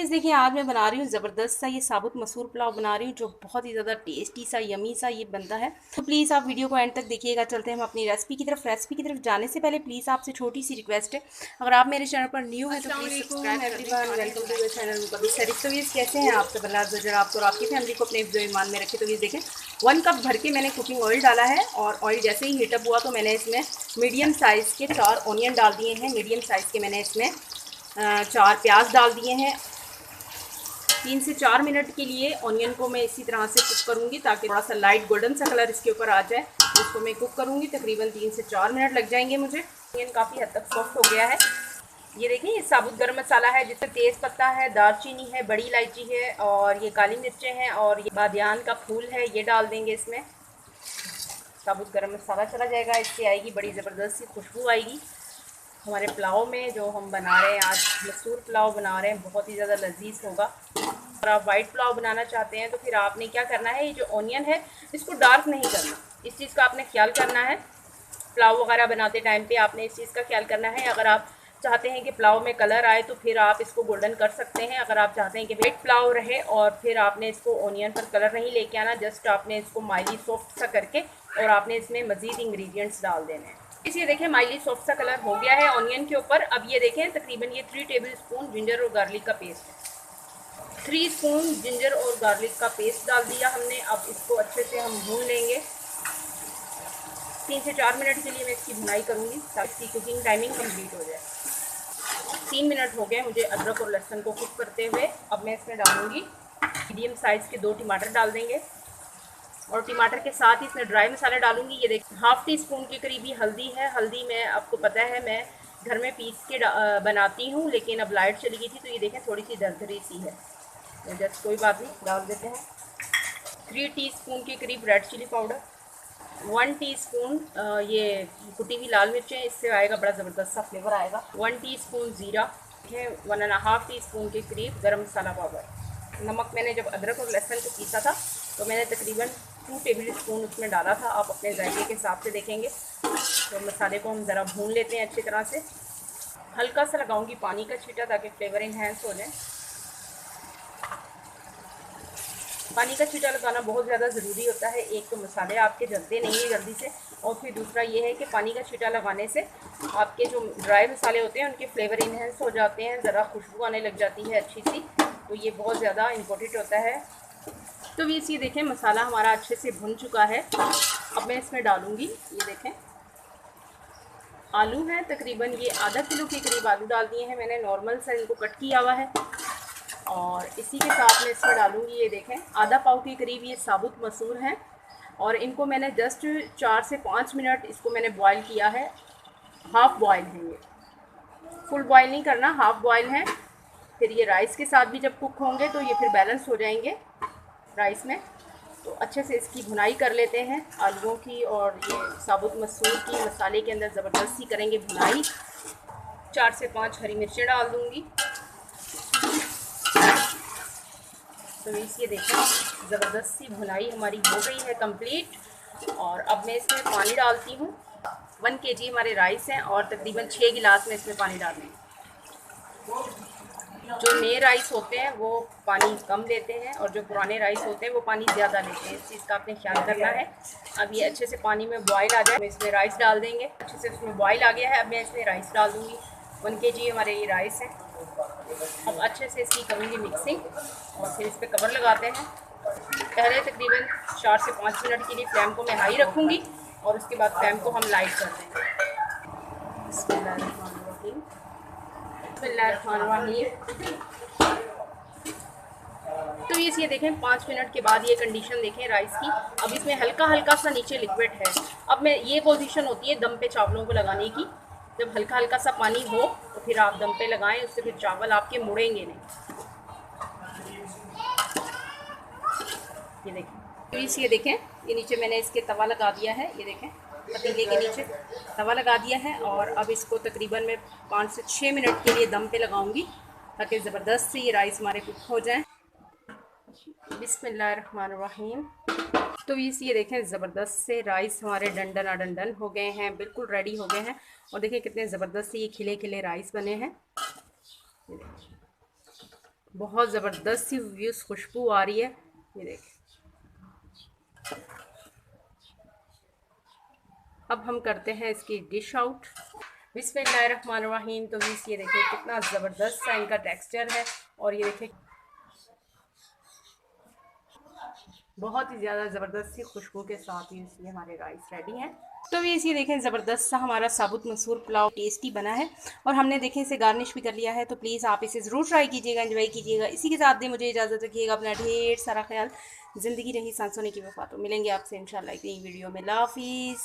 Guys देखिए आज मैं बना रही हूँ ज़बरदस्त सा ये साबुत मसूर पुलाव बना रही हूँ जो बहुत ही ज़्यादा टेस्टी सा यमी सा ये बनता है। तो प्लीज़ आप वीडियो को एंड तक देखिएगा। चलते हैं हम अपनी रेसिपी की तरफ जाने से पहले प्लीज़ आपसे छोटी सी रिक्वेस्ट है, अगर आप मेरे चैनल पर न्यू है तो please subscribe everyone, welcome to the channel कभी सरिफ। तो ये कैसे हैं आप सब? अल्लाह जर आपको और आपकी फैमिली को अपने ईमान में रखे। तो ये देखें 1 कप भर के मैंने कुकिंग ऑयल डाला है और ऑयल जैसे ही हीटअप हुआ तो मैंने इसमें मीडियम साइज़ के 4 ऑनियन डाल दिए हैं। मीडियम साइज़ के मैंने इसमें 4 प्याज डाल दिए हैं। 3 से 4 मिनट के लिए ऑनियन को मैं इसी तरह से कुक करूंगी ताकि थोड़ा सा लाइट गोल्डन सा कलर इसके ऊपर आ जाए। इसको मैं कुक करूंगी, तकरीबन 3 से 4 मिनट लग जाएंगे मुझे। ऑनियन काफ़ी हद तक सॉफ्ट हो गया है। ये देखिए ये साबुत गरम मसाला है जिसमें तेज़ पत्ता है, दालचीनी है, बड़ी इलायची है और ये काली मिर्चें हैं और ये बादियान का फूल है, ये डाल देंगे इसमें। साबुत गरम मसाला चला जाएगा, इससे आएगी बड़ी ज़बरदस्त सी खुशबू आएगी हमारे पुलाव में जो हम बना रहे हैं। आज मसूर पुलाव बना रहे हैं, बहुत ही ज़्यादा लजीज होगा। अगर आप वाइट पुलाव बनाना चाहते हैं तो फिर आपने क्या करना है, ये जो ऑनियन है इसको डार्क नहीं करना, इस चीज़ का आपने ख्याल करना है। पुलाव वगैरह बनाते टाइम पे आपने इस चीज़ का ख्याल करना है। अगर आप चाहते हैं कि पुलाव में कलर आए तो फिर आप इसको गोल्डन कर सकते हैं। अगर आप चाहते हैं कि वाइट पुलाव रहे और फिर आपने इसको ऑनियन पर कलर नहीं लेके आना, जस्ट आपने इसको माइली सॉफ्ट सा करके और आपने इसमें मज़ीद इंग्रेडिएंट्स डाल देने हैं। इसे देखें माइली सॉफ्ट सा कलर हो गया है ऑनियन के ऊपर। अब ये देखें तकरीबन ये 3 टेबल स्पून जिंजर और गार्लिक का पेस्ट है। 3 स्पून जिंजर और गार्लिक का पेस्ट डाल दिया हमने। अब इसको अच्छे से हम भून लेंगे। 3 से 4 मिनट के लिए मैं इसकी भुनाई करूँगी ताकि इसकी कुकिंग टाइमिंग कंप्लीट हो जाए। 3 मिनट हो गए मुझे अदरक और लहसुन को कुक करते हुए। अब मैं इसमें डालूँगी मीडियम साइज़ के 2 टमाटर डाल देंगे और टमाटर के साथ ही इसमें ड्राई मसाले डालूंगी। ये देखिए 1/2 टी स्पून के करीब ही हल्दी है। हल्दी मैं आपको पता है मैं घर में पीस के बनाती हूँ, लेकिन अब लाइट चली गई थी तो ये देखें थोड़ी सी दरदरी सी है, जस्ट कोई बात नहीं, डाल देते हैं। 3 टीस्पून के करीब रेड चिली पाउडर, 1 टीस्पून ये कुटी हुई लाल मिर्चें, इससे आएगा बड़ा ज़बरदस्त सा फ्लेवर आएगा। 1 टीस्पून ज़ीरा है, 1.5 टीस्पून के करीब गरम मसाला पाउडर। नमक मैंने जब अदरक और लहसुन को पीसा था तो मैंने तकरीबन 2 टेबल स्पून उसमें डाला था। आप अपने जायके के हिसाब से देखेंगे। तो मसाले को हम ज़रा भून लेते हैं अच्छी तरह से। हल्का सा लगाऊंगी पानी का छींटा ताकि फ्लेवर इन्हेंस हो जाए। पानी का छींटा लगाना बहुत ज़्यादा ज़रूरी होता है। एक तो मसाले आपके जलते नहीं है जल्दी से, और फिर दूसरा ये है कि पानी का छींटा लगाने से आपके जो ड्राई मसाले होते हैं उनके फ्लेवर इन्हेंस हो जाते हैं, ज़रा खुशबू आने लग जाती है अच्छी सी। तो ये बहुत ज़्यादा इम्पोर्टेंट होता है। तो ये देखें मसाला हमारा अच्छे से भुन चुका है। अब मैं इसमें डालूँगी, ये देखें आलू हैं तकरीबन ये आधा किलो के करीब आलू डाल दिए हैं मैंने, नॉर्मल सा इनको कट किया हुआ है। और इसी के साथ मैं इसमें डालूँगी, ये देखें आधा पाव के करीब ये साबुत मसूर हैं और इनको मैंने जस्ट 4 से 5 मिनट इसको मैंने बॉयल किया है। हाफ़ बॉयल है ये, फुल बॉयल नहीं करना, हाफ़ बॉयल है। फिर ये राइस के साथ भी जब कुक होंगे तो ये फिर बैलेंस हो जाएंगे राइस में। तो अच्छे से इसकी भुनाई कर लेते हैं आलूओं की और ये साबुत मसूर की मसाले के अंदर ज़बरदस्ती करेंगे भुनाई। 4 से 5 हरी मिर्चें डाल दूँगी। तो ये देखें ज़बरदस्त सी भुनाई हमारी हो गई है कंप्लीट। और अब मैं इसमें पानी डालती हूँ। 1 kg हमारे राइस हैं और तकरीबन 6 गिलास में इसमें पानी डालने हैं। जो नए राइस होते हैं वो पानी कम लेते हैं और जो पुराने राइस होते हैं वो पानी ज़्यादा लेते हैं, इस चीज़ का आपने ख्याल करना है। अब ये अच्छे से पानी में बॉयल आ जाए, हम इसमें राइस डाल देंगे। अच्छे से इसमें बॉयल आ गया है, अब मैं इसमें राइस डाल दूँगी। 1 kg हमारे ये राइस हैं। अब अच्छे से इसकी करूँगी मिक्सिंग और फिर इस पर कवर लगाते हैं। पहले तकरीबन 4 से 5 मिनट के लिए फ्लेम को मैं हाई रखूँगी और उसके बाद फ्लेम को हम लाइट कर देंगे। बिस्मिल्लाहिर्रहमानिर्रहीम। तो ये देखें 5 मिनट के बाद ये कंडीशन देखें राइस की। अब इसमें हल्का हल्का सा नीचे लिक्विड है। अब मैं ये पोजीशन होती है दम पे चावलों को लगाने की। जब हल्का हल्का सा पानी हो तो फिर आप दम पे लगाएं, उससे फिर चावल आपके मुड़ेंगे नहीं। ये देखें तो ये देखें ये नीचे मैंने इसके तवा लगा दिया है। ये देखें पतीले के नीचे तवा लगा दिया है और अब इसको तकरीबन मैं 5 से 6 मिनट के लिए दम पे लगाऊंगी ताकि ज़बरदस्त से ये राइस हमारे कुक हो जाएं। बिस्मिल्लाहिर्रहमानिर्रहीम। तो ये देखें ज़बरदस्त से राइस हमारे डंडन हो गए हैं, बिल्कुल रेडी हो गए हैं। और देखें कितने ज़बरदस्त से ये खिले खिले राइस बने हैं। बहुत ज़बरदस्त सी व्यूज़ खुशबू आ रही है। ये देखें। अब हम करते हैं इसकी डिश आउट। बिस्मिल्लाहिर्रहमानिर्रहीम। तो मीस ये देखिए कितना ज़बरदस्त सा इनका टेक्सचर है, और ये देखिए बहुत ही ज़्यादा ज़बरदस्त सी खुशबू के साथ ही इसलिए हमारे राइस रेडी हैं। तो ये देखें ज़बरदस्त सा हमारा साबुत मसूर पुलाव टेस्टी बना है, और हमने देखें इसे गार्निश भी कर लिया है। तो प्लीज़ आप इसे ज़रूर ट्राई कीजिएगा, एंजॉय कीजिएगा। इसी के साथ दे मुझे इजाज़त रखिएगा। अपना ढेर सारा ख्याल। ज़िंदगी रही सांसों की वफा। तो मिलेंगे आपसे इंशाल्लाह एक नई वीडियो में। अल्लाह हाफिज़।